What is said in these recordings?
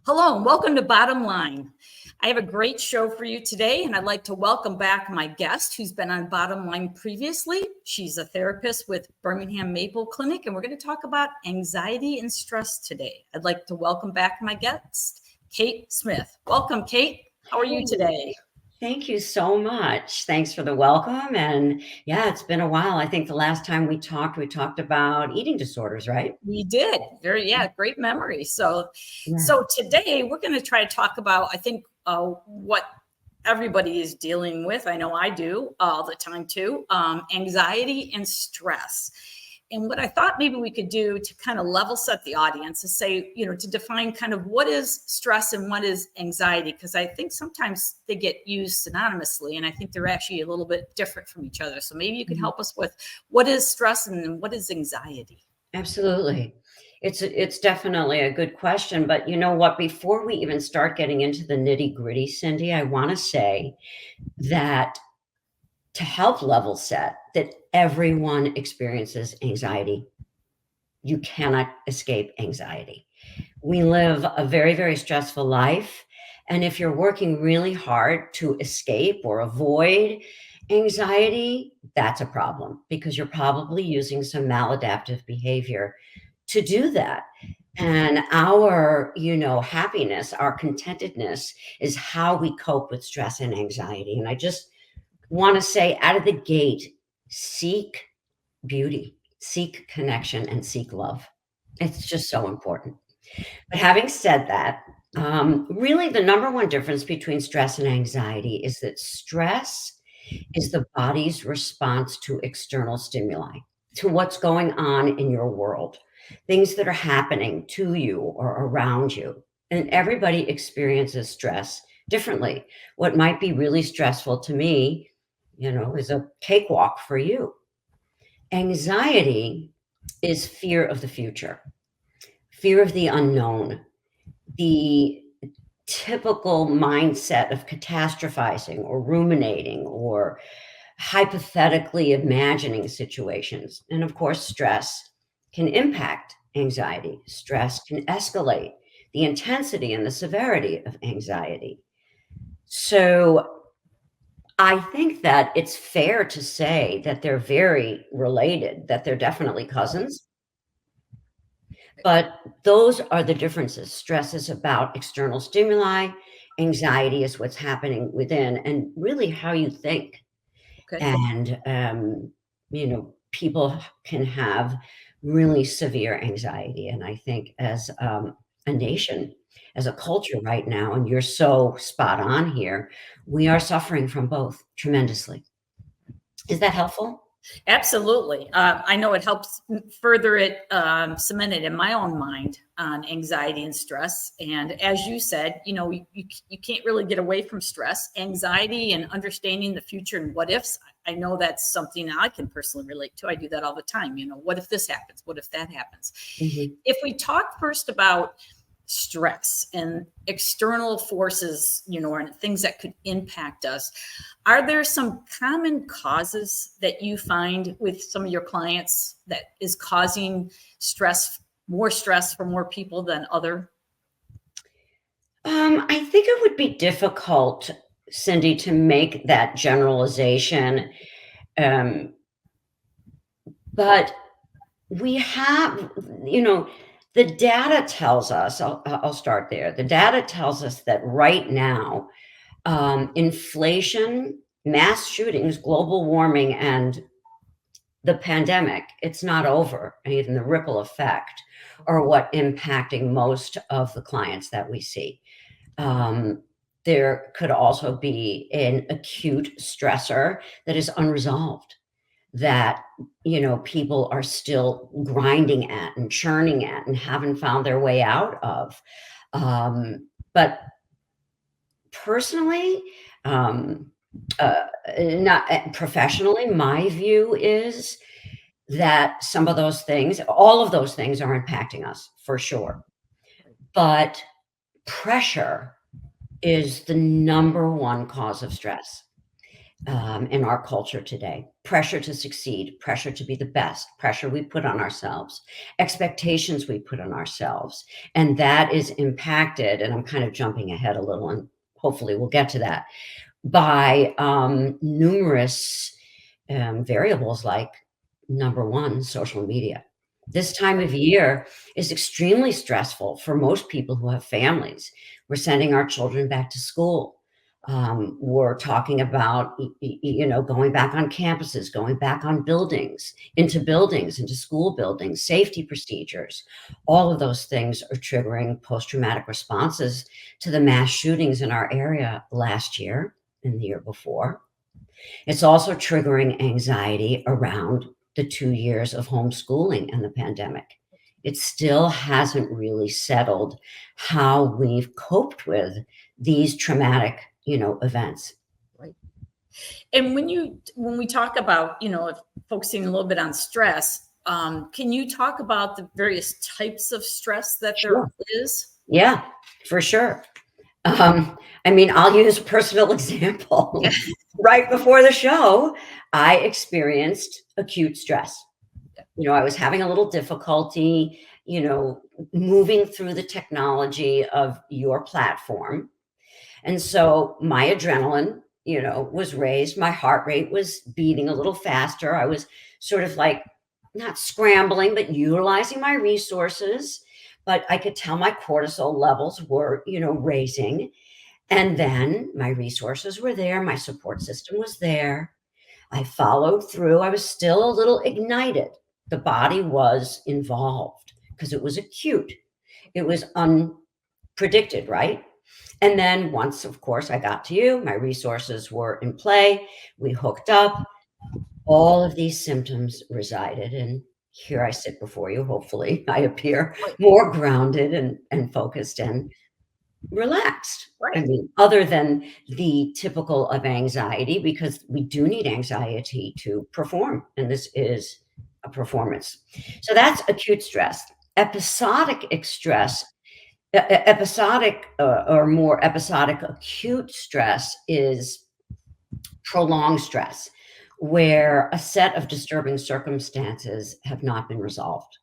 Hello and welcome to Bottom Line. I have a great show for you today, and I'd like to welcome back my guest who's been on Bottom Line previously. She's a therapist with Birmingham Maple Clinic, and we're going to talk about anxiety and stress today. I'd like to welcome back my guest, Kate Smith. Welcome, Kate. How are you today? Thank you so much. Thanks for the welcome. And yeah, it's been a while. I think the last time we talked about eating disorders, right? We did. Great memory. So, Yeah. so today we're going to try to talk about, I think, what everybody is dealing with. I know I do all the time too. Anxiety and stress. And what I thought maybe we could do to kind of level set the audience is say, to define kind of what is stress and what is anxiety, because I think sometimes they get used synonymously, and I think they're actually a little bit different from each other. So maybe you could help us with what is stress and what is anxiety. Absolutely. It's definitely a good question, but you know what? Before we even start getting into the nitty-gritty, Cindy, I want to say that to help level set that everyone experiences anxiety. You cannot escape anxiety. We live a very, very stressful life. And if you're working really hard to escape or avoid anxiety, that's a problem because you're probably using some maladaptive behavior to do that. And our, happiness, our contentedness is how we cope with stress and anxiety. And I just want to say out of the gate, seek beauty, seek connection, and seek love. It's just so important. But having said that, really the number one difference between stress and anxiety is that stress is the body's response to external stimuli, to what's going on in your world, things that are happening to you or around you. And everybody experiences stress differently. What might be really stressful to me, is a cakewalk for you. Anxiety is fear of the future, fear of the unknown, the typical mindset of catastrophizing or ruminating or hypothetically imagining situations. And of course, stress can impact anxiety. Stress can escalate the intensity and the severity of anxiety. So I think that it's fair to say that they're very related, that they're definitely cousins. But those are the differences. Stress is about external stimuli, anxiety is what's happening within, and really how you think. Okay. And, people can have really severe anxiety. And I think as a nation, as a culture right now, and you're so spot on here, we are suffering from both tremendously. Is that helpful? Absolutely. I know it helps further it cement it in my own mind on anxiety and stress. And as you said, you can't really get away from stress, anxiety, and understanding the future and what ifs. I know that's something I can personally relate to. I do that all the time. What if this happens? What if that happens? Mhm. If we talk first about stress and external forces, and things that could impact us, are there some common causes that you find with some of your clients that is causing more stress for more people than other? I think it would be difficult, Cindy, to make that generalization. Um, but we have, you know, the data tells us, I'll start there. The data tells us that right now, inflation, mass shootings, global warming, and the pandemic, it's not over. And even the ripple effect are what impacting most of the clients that we see. Um, there could also be an acute stressor that is unresolved that, people are still grinding at and churning at and haven't found their way out of. But personally, um, not professionally, my view is that some of those things, all of those things are impacting us for sure. But pressure is the number one cause of stress. in our culture today. Pressure to succeed, pressure to be the best, pressure we put on ourselves, expectations we put on ourselves. And that is impacted, and I'm kind of jumping ahead a little, and hopefully we'll get to that, by numerous variables like number one, social media. This time of year is extremely stressful for most people who have families. We're sending our children back to school. We're talking about, going back on campuses, going back on buildings, into school buildings, safety procedures. All of those things are triggering post-traumatic responses to the mass shootings in our area last year and the year before. It's also triggering anxiety around the 2 years of homeschooling and the pandemic. It still hasn't really settled how we've coped with these traumatic, events. Right. And when we talk about, focusing a little bit on stress, can you talk about the various types of stress that there Sure. is? Yeah, for sure. I'll use a personal example. Right before the show, I experienced acute stress. I was having a little difficulty, moving through the technology of your platform. And so my adrenaline, was raised. My heart rate was beating a little faster. I was sort of like not scrambling, but utilizing my resources. But I could tell my cortisol levels were, raising. And then my resources were there. My support system was there. I followed through. I was still a little ignited. The body was involved because it was acute. It was unpredicted, right? And then once, of course, I got to you, my resources were in play. We hooked up. All of these symptoms resided. And here I sit before you. Hopefully, I appear more grounded and focused and relaxed. Right. Other than the typical of anxiety, because we do need anxiety to perform, and this is a performance. So that's acute stress. Episodic stress, episodic or more episodic acute stress is prolonged stress, where a set of disturbing circumstances have not been resolved.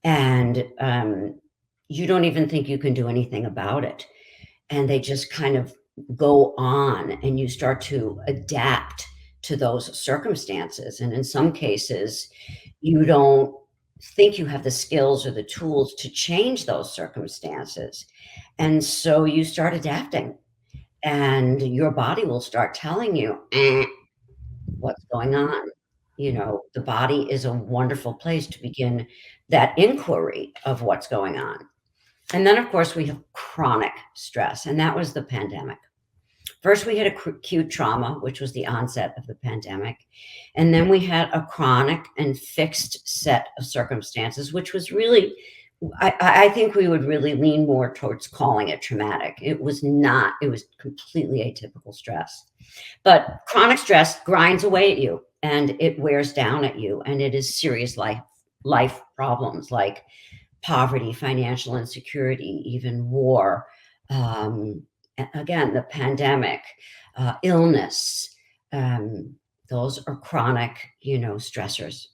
And you don't even think you can do anything about it. And they just kind of go on, and you start to adapt to those circumstances. And in some cases, you don't think you have the skills or the tools to change those circumstances. And so you start adapting, and your body will start telling you, what's going on. The body is a wonderful place to begin that inquiry of what's going on. And then, of course, we have chronic stress, and that was the pandemic. First, we had acute trauma, which was the onset of the pandemic. And then we had a chronic and fixed set of circumstances, which was really, I think we would really lean more towards calling it traumatic. It was not, it was completely atypical stress. But chronic stress grinds away at you, and it wears down at you, and it is serious life problems like poverty, financial insecurity, even war. Again, the pandemic, illness. Those are chronic, stressors.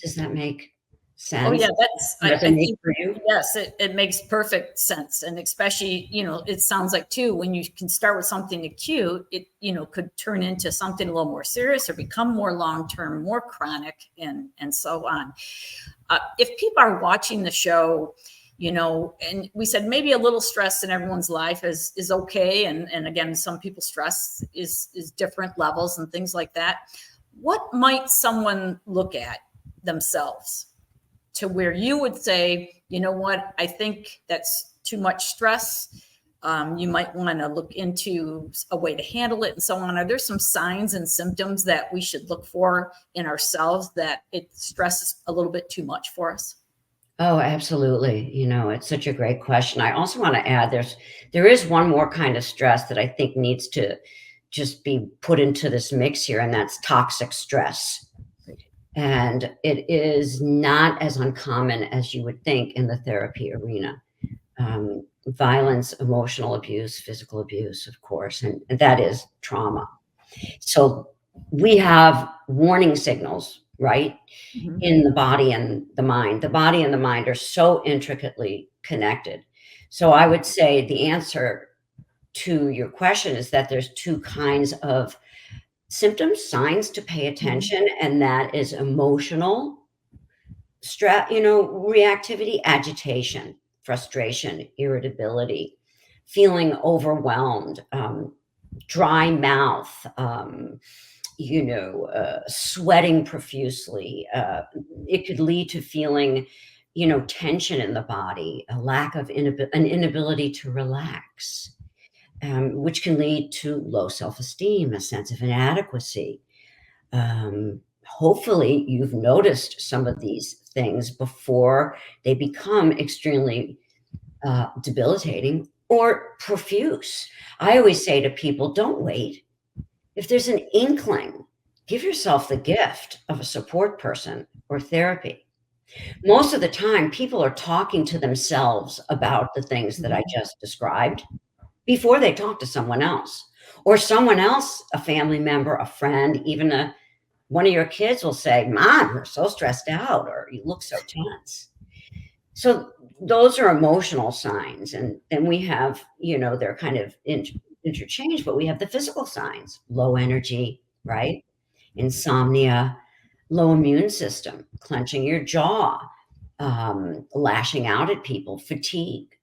Does that make sense? Oh yeah, I think for you? yes, it makes perfect sense. And especially, it sounds like too, when you can start with something acute, it, could turn into something a little more serious or become more long-term, more chronic, and so on. If people are watching the show, and we said maybe a little stress in everyone's life is okay. And again, some people's stress is different levels and things like that. What might someone look at themselves to where you would say, you know what, I think that's too much stress. You might want to look into a way to handle it and so on. Are there some signs and symptoms that we should look for in ourselves that stress is a little bit too much for us? Oh, absolutely. It's such a great question. I also want to add there is one more kind of stress that I think needs to just be put into this mix here, and that's toxic stress. And it is not as uncommon as you would think in the therapy arena. Violence, emotional abuse, physical abuse, of course, and that is trauma. So we have warning signals, right, Mhm. in the body and the mind. The body and the mind are so intricately connected. So I would say the answer to your question is that there's two kinds of symptoms, signs to pay Mhm. attention, and that is emotional reactivity, agitation, frustration, irritability, feeling overwhelmed, dry mouth, sweating profusely. It could lead to feeling, tension in the body, a lack of an inability to relax, which can lead to low self-esteem, a sense of inadequacy. Hopefully, you've noticed some of these things before they become extremely debilitating or profuse. I always say to people, don't wait. If there's an inkling, give yourself the gift of a support person or therapy. Most of the time, people are talking to themselves about the things that I Mhm. just described before they talk to someone else. Or someone else, a family member, a friend, even one of your kids will say, "Mom, you're so stressed out," or "You look so tense." So those are emotional signs, and then we have, they're kind of interchanged, but we have the physical signs: low energy, right? Insomnia, low immune system, clenching your jaw, lashing out at people, fatigue.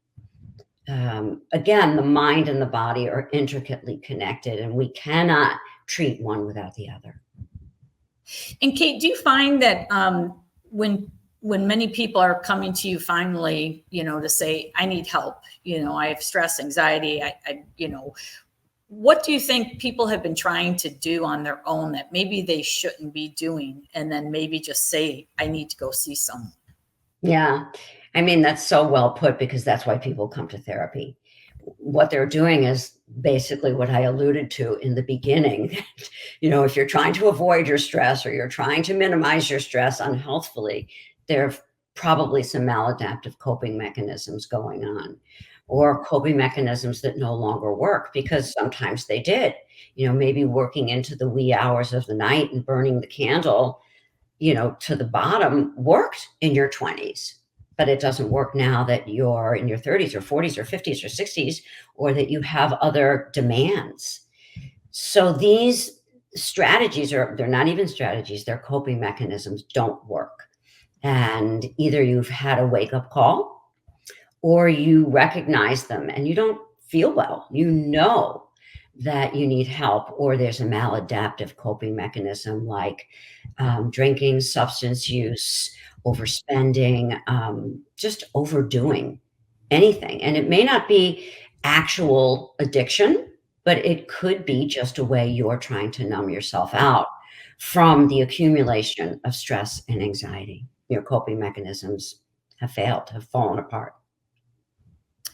Again, the mind and the body are intricately connected, and we cannot treat one without the other. And Kate, do you find that when many people are coming to you finally, to say, I need help, I have stress, anxiety, what do you think people have been trying to do on their own that maybe they shouldn't be doing, and then maybe just say, I need to go see someone? Yeah. I mean, that's so well put because that's why people come to therapy. What they're doing is basically what I alluded to in the beginning. If you're trying to avoid your stress or you're trying to minimize your stress unhealthfully, there are probably some maladaptive coping mechanisms going on, or coping mechanisms that no longer work because sometimes they did. Maybe working into the wee hours of the night and burning the candle, to the bottom worked in your 20s, but it doesn't work now that you're in your 30s or 40s or 50s or 60s, or that you have other demands. So these strategies they're not even strategies, they're coping mechanisms, don't work. And either you've had a wake up call or you recognize them and you don't feel well. You know that you need help, or there's a maladaptive coping mechanism like drinking, substance use, overspending, just overdoing anything. And it may not be actual addiction, but it could be just a way you're trying to numb yourself out from the accumulation of stress and anxiety. Your coping mechanisms have failed, have fallen apart.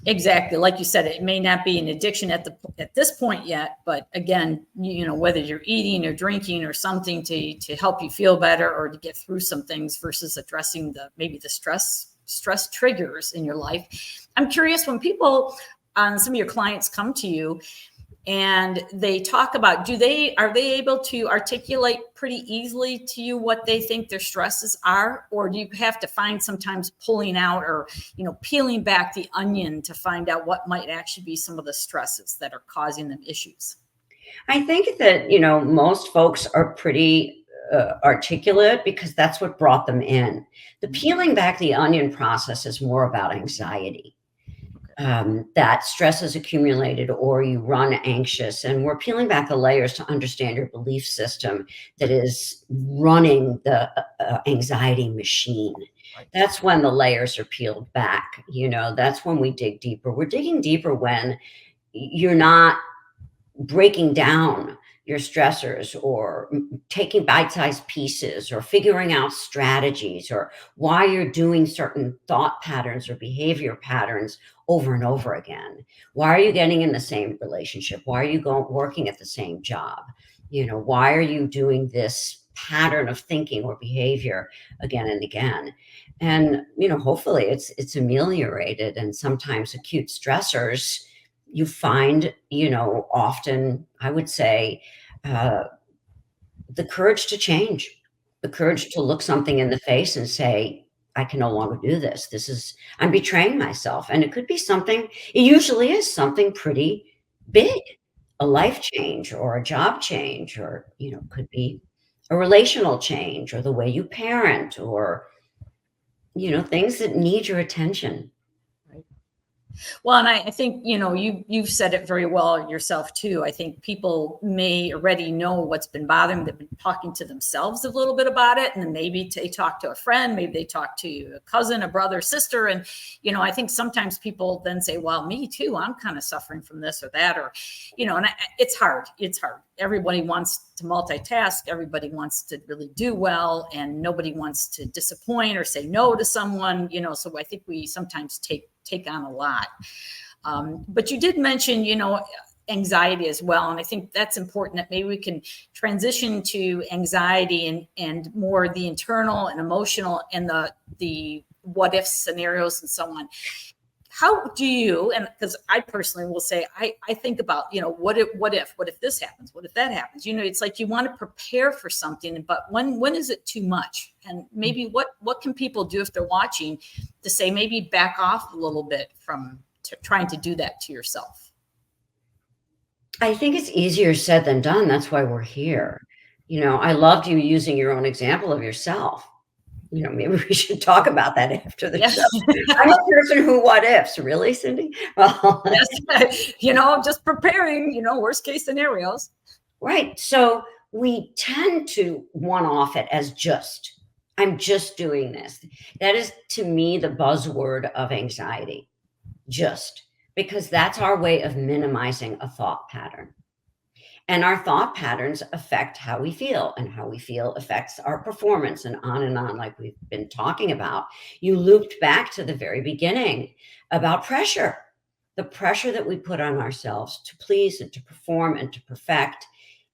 Exactly. Like you said, it may not be an addiction at this point yet, but again, whether you're eating or drinking or something to help you feel better or to get through some things versus addressing maybe the stress triggers in your life. I'm curious, when people, some of your clients come to you and they talk about, are they able to articulate pretty easily to you what they think their stresses are, or do you have to find sometimes pulling out or peeling back the onion to find out what might actually be some of the stresses that are causing them issues? I think that, most folks are pretty articulate because that's what brought them in. The peeling back the onion process is more about anxiety. That stress is accumulated or you run anxious, and we're peeling back the layers to understand your belief system that is running the anxiety machine. Right. That's when the layers are peeled back. That's when we dig deeper. We're digging deeper when you're not breaking down your stressors, or taking bite-sized pieces, or figuring out strategies, or why you're doing certain thought patterns or behavior patterns over and over again. Why are you getting in the same relationship? Why are you working at the same job? Why are you doing this pattern of thinking or behavior again and again? And hopefully it's ameliorated. And sometimes acute stressors, you find, often, I would say, uh, the courage to change, the courage to look something in the face and say, I can no longer do this. I'm betraying myself. And it could be something, it usually is something pretty big, a life change or a job change, or, could be a relational change or the way you parent or, things that need your attention. Well, and I think, you've said it very well yourself too. I think people may already know what's been bothering them. They've been talking to themselves a little bit about it. And then maybe they talk to a friend, maybe they talk to a cousin, a brother, sister. And, I think sometimes people then say, well, me too, I'm kind of suffering from this or that, or, and it's hard. It's hard. Everybody wants to multitask. Everybody wants to really do well, and nobody wants to disappoint or say no to someone, so I think we sometimes take on a lot. But you did mention, anxiety as well. And I think that's important, that maybe we can transition to anxiety and more the internal and emotional and the what if scenarios and so on. How do you, and because I personally will say, I think about, what if this happens? What if that happens? It's like you want to prepare for something, but when is it too much? And maybe what can people do if they're watching to say, maybe back off a little bit from trying to do that to yourself? I think it's easier said than done. That's why we're here. I loved you using your own example of yourself. Maybe we should talk about that after the show. I'm a person who what ifs, really, Cindy? Well, yes. Just preparing, worst case scenarios. Right. So we tend to one off it as I'm just doing this. That is, to me, the buzzword of anxiety, because that's our way of minimizing a thought pattern. And our thought patterns affect how we feel, and how we feel affects our performance, and on, like we've been talking about. You looped back to the very beginning about pressure, the pressure that we put on ourselves to please and to perform and to perfect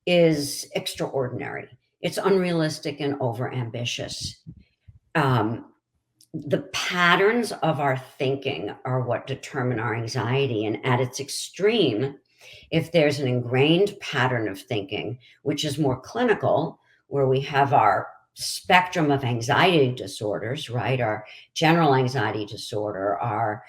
is extraordinary. It's unrealistic and overambitious. The patterns of our thinking are what determine our anxiety. And at its extreme, if there's an ingrained pattern of thinking, which is more clinical, where we have our spectrum of anxiety disorders, right? Our general anxiety disorder, our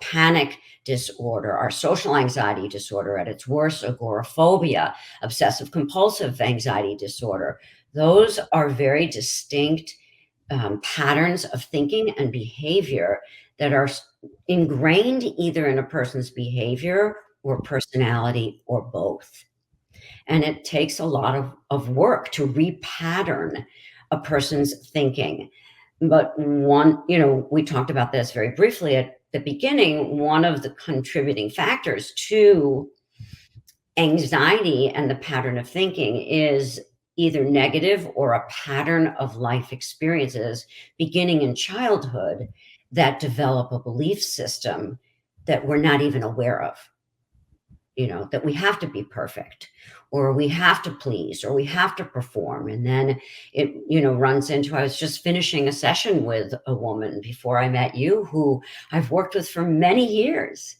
panic disorder, our social anxiety disorder at its worst, agoraphobia, obsessive compulsive anxiety disorder. Those are very distinct patterns of thinking and behavior that are ingrained either in a person's behavior or personality or both. And it takes a lot of work to repattern a person's thinking. But we talked about this very briefly at the beginning. One of the contributing factors to anxiety and the pattern of thinking is either negative or a pattern of life experiences beginning in childhood that develop a belief system that we're not even aware of. That we have to be perfect, or we have to please, or we have to perform. And then it, runs into, I was just finishing a session with a woman before I met you, who I've worked with for many years,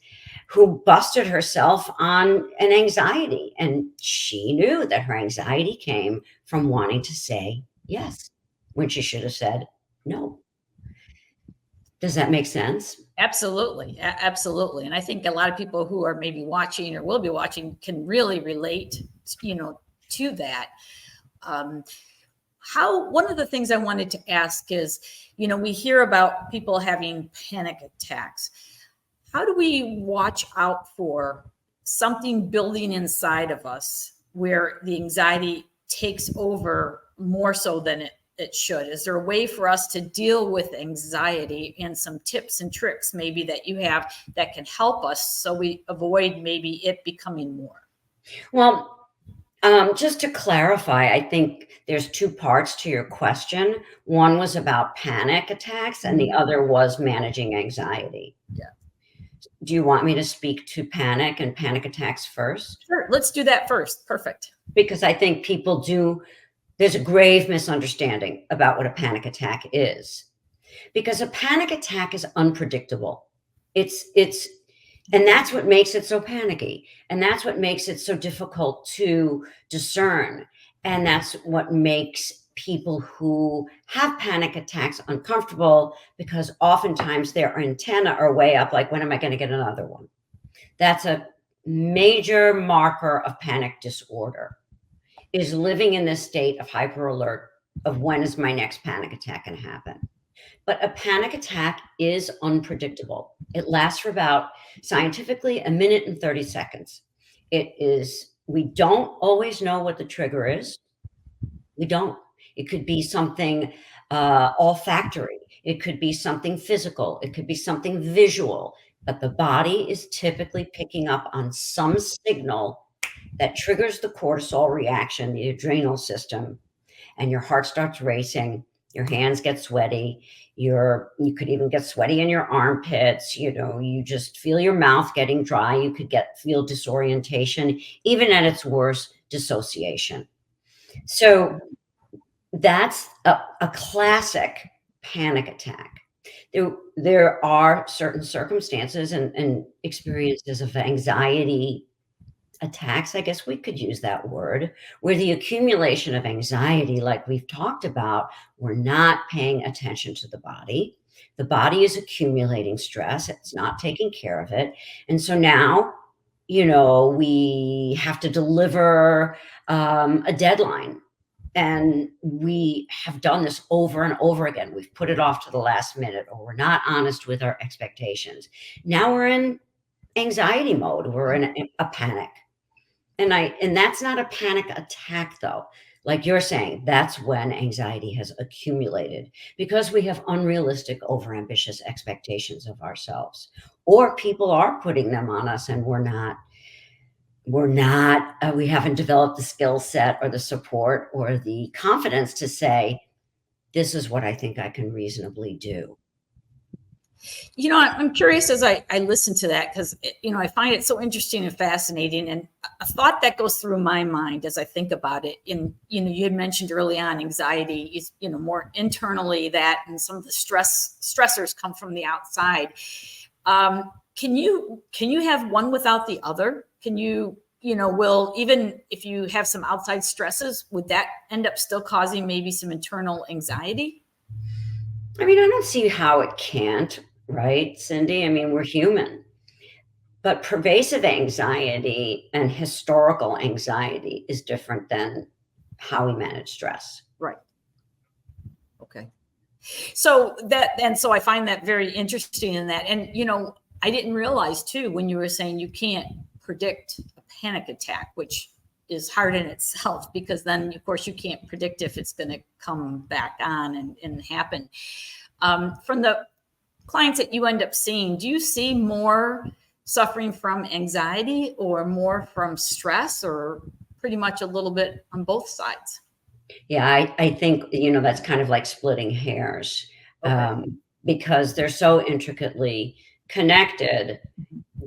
who busted herself on an anxiety. And she knew that her anxiety came from wanting to say yes when she should have said no. Does that make sense? Absolutely. Absolutely. And I think a lot of people who are maybe watching or will be watching can really relate, to that. One of the things I wanted to ask is, we hear about people having panic attacks. How do we watch out for something building inside of us where the anxiety takes over more so than it should? Is there a way for us to deal with anxiety, and some tips and tricks maybe that you have that can help us so we avoid maybe it becoming more? Well, just to clarify, I think there's two parts to your question. One was about panic attacks, and the other was managing anxiety. Yeah. Do you want me to speak to panic and panic attacks first? Sure. Let's do that first. Perfect. Because I think there's a grave misunderstanding about what a panic attack is. Because a panic attack is unpredictable. It's And that's what makes it so panicky. And that's what makes it so difficult to discern. And that's what makes people who have panic attacks uncomfortable, because oftentimes their antenna are way up, like, when am I going to get another one? That's a major marker of panic disorder, is living in this state of hyper alert of when is my next panic attack going to happen. But a panic attack is unpredictable. It lasts for about, scientifically, a minute and 30 seconds. We don't always know what the trigger is. We don't. It could be something olfactory. It could be something physical. It could be something visual. But the body is typically picking up on some signal that triggers the cortisol reaction, the adrenal system, and your heart starts racing, your hands get sweaty, you could even get sweaty in your armpits, you just feel your mouth getting dry, you could feel disorientation, even at its worst, dissociation. So that's a classic panic attack. There are certain circumstances and experiences of anxiety attacks, I guess we could use that word, where the accumulation of anxiety, like we've talked about, we're not paying attention to the body. The body is accumulating stress. It's not taking care of it. And so now, we have to deliver a deadline. And we have done this over and over again. We've put it off to the last minute, or we're not honest with our expectations. Now we're in anxiety mode. We're in a panic. And that's not a panic attack, though. Like you're saying, that's when anxiety has accumulated because we have unrealistic, overambitious expectations of ourselves, or people are putting them on us, and we haven't developed the skill set or the support or the confidence to say, this is what I think I can reasonably do. I'm curious as I listen to that, because, I find it so interesting and fascinating. And a thought that goes through my mind as I think about it, you had mentioned early on, anxiety is, more internally that, and some of the stressors come from the outside. Can you have one without the other? Can you, even if you have some outside stresses, would that end up still causing maybe some internal anxiety? I mean, I don't see how it can't, right, Cindy? I mean, we're human. But pervasive anxiety and historical anxiety is different than how we manage stress. Right. Okay. So I find that very interesting in that. And, I didn't realize too, when you were saying you can't predict a panic attack, which is hard in itself, because then of course you can't predict if it's going to come back on and happen. From the clients that you end up seeing, do you see more suffering from anxiety or more from stress, or pretty much a little bit on both sides? Yeah, I think, that's kind of like splitting hairs, Okay. because they're so intricately connected.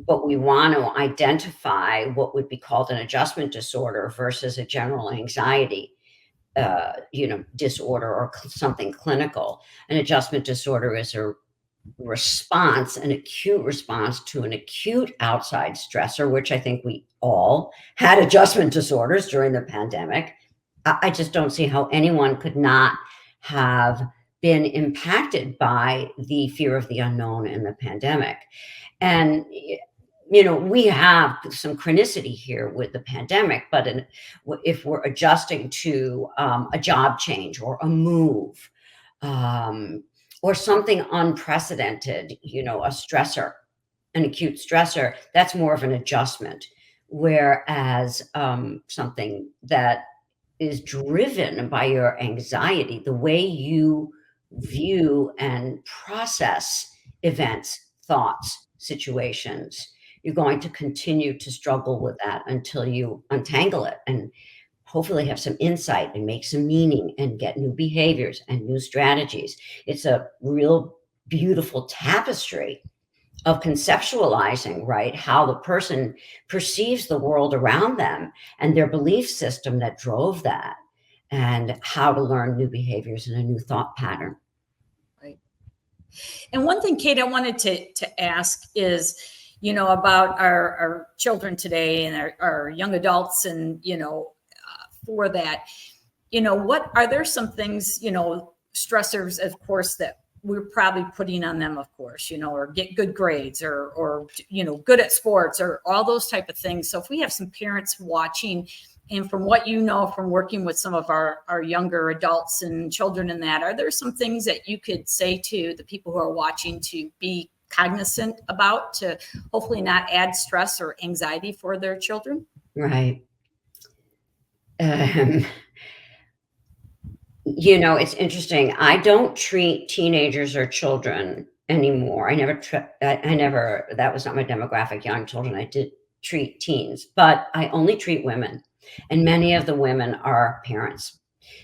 But we want to identify what would be called an adjustment disorder versus a general anxiety disorder, or something clinical. An adjustment disorder is a response, an acute response to an acute outside stressor, which I think we all had adjustment disorders during the pandemic. I just don't see how anyone could not have been impacted by the fear of the unknown in the pandemic. And we have some chronicity here with the pandemic, but if we're adjusting to a job change or a move, or something unprecedented, a stressor, an acute stressor, that's more of an adjustment. Whereas something that is driven by your anxiety, the way you view and process events, thoughts, situations, you're going to continue to struggle with that until you untangle it and hopefully have some insight and make some meaning and get new behaviors and new strategies. It's a real beautiful tapestry of conceptualizing, right, how the person perceives the world around them and their belief system that drove that, and how to learn new behaviors and a new thought pattern. Right. And one thing, Kate, I wanted to ask is, about our children today and our young adults, and, for that, what are there some things, stressors, of course, that we're probably putting on them, of course, or get good grades or good at sports or all those type of things. So if we have some parents watching, and from what from working with some of our younger adults and children in that, are there some things that you could say to the people who are watching to be cognizant about, to hopefully not add stress or anxiety for their children? Right. It's interesting. I don't treat teenagers or children anymore. I never, that was not my demographic, young children. I did treat teens, but I only treat women. And many of the women are parents.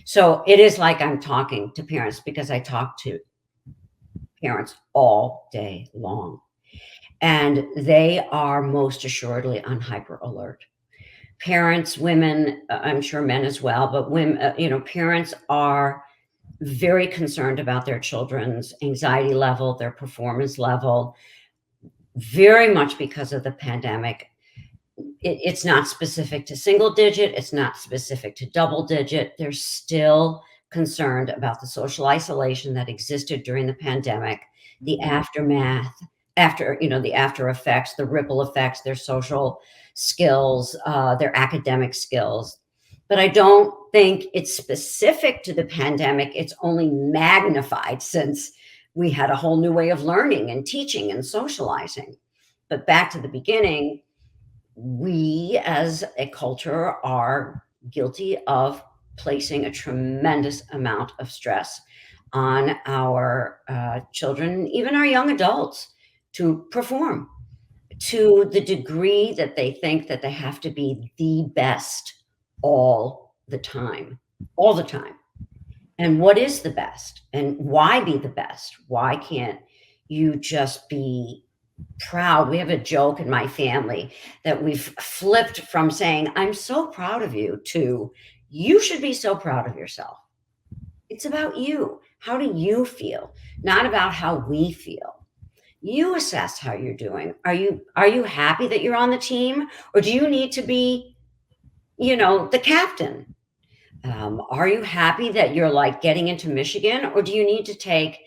So it is like I'm talking to parents, because I talk to parents all day long. And they are most assuredly on hyper alert. Parents, women, I'm sure men as well, but women, parents are very concerned about their children's anxiety level, their performance level, very much because of the pandemic. It's not specific to single digit. It's not specific to double digit. They're still concerned about the social isolation that existed during the pandemic, the aftermath, the after effects, the ripple effects, their social skills, their academic skills. But I don't think it's specific to the pandemic. It's only magnified since we had a whole new way of learning and teaching and socializing. But back to the beginning, we as a culture are guilty of placing a tremendous amount of stress on our children, even our young adults, to perform to the degree that they think that they have to be the best all the time. And what is the best? And why be the best? Why can't you just be proud? We have a joke in my family that we've flipped from saying, "I'm so proud of you," to, "You should be so proud of yourself." It's about you. How do you feel? Not about how we feel. You assess how you're doing. Are you happy that you're on the team? Or do you need to be, the captain? Are you happy that you're like getting into Michigan? Or do you need to take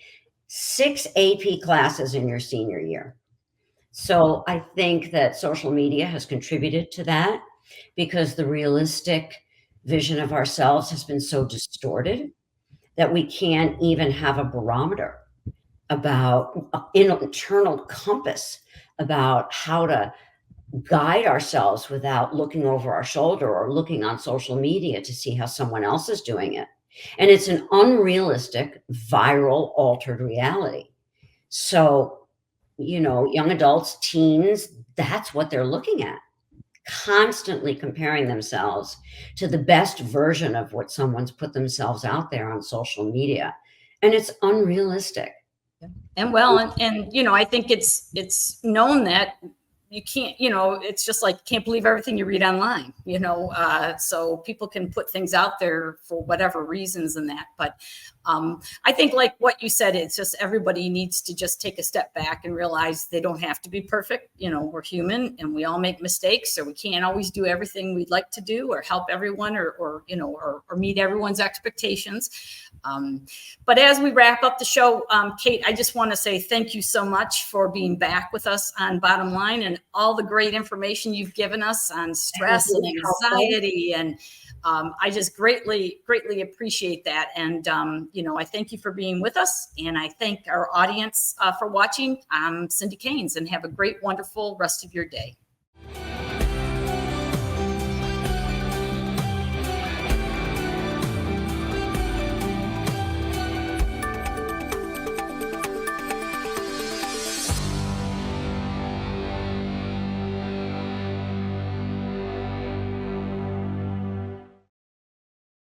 6 AP classes in your senior year? So I think that social media has contributed to that, because the realistic vision of ourselves has been so distorted that we can't even have a barometer about an internal compass about how to guide ourselves without looking over our shoulder or looking on social media to see how someone else is doing it. And it's an unrealistic, viral, altered reality. So, young adults, teens, that's what they're looking at, constantly comparing themselves to the best version of what someone's put themselves out there on social media. And it's unrealistic. And I think it's known that you can't, it's just like, can't believe everything you read online, so people can put things out there for whatever reasons and that. But I think, like what you said, it's just everybody needs to just take a step back and realize they don't have to be perfect. We're human and we all make mistakes, so we can't always do everything we'd like to do or help everyone or meet everyone's expectations. But as we wrap up the show, Kate, I just want to say thank you so much for being back with us on Bottom Line, and all the great information you've given us on stress and anxiety. And I just greatly appreciate that. And, I thank you for being with us, and I thank our audience for watching. I'm Cindy Kainz, and have a great, wonderful rest of your day.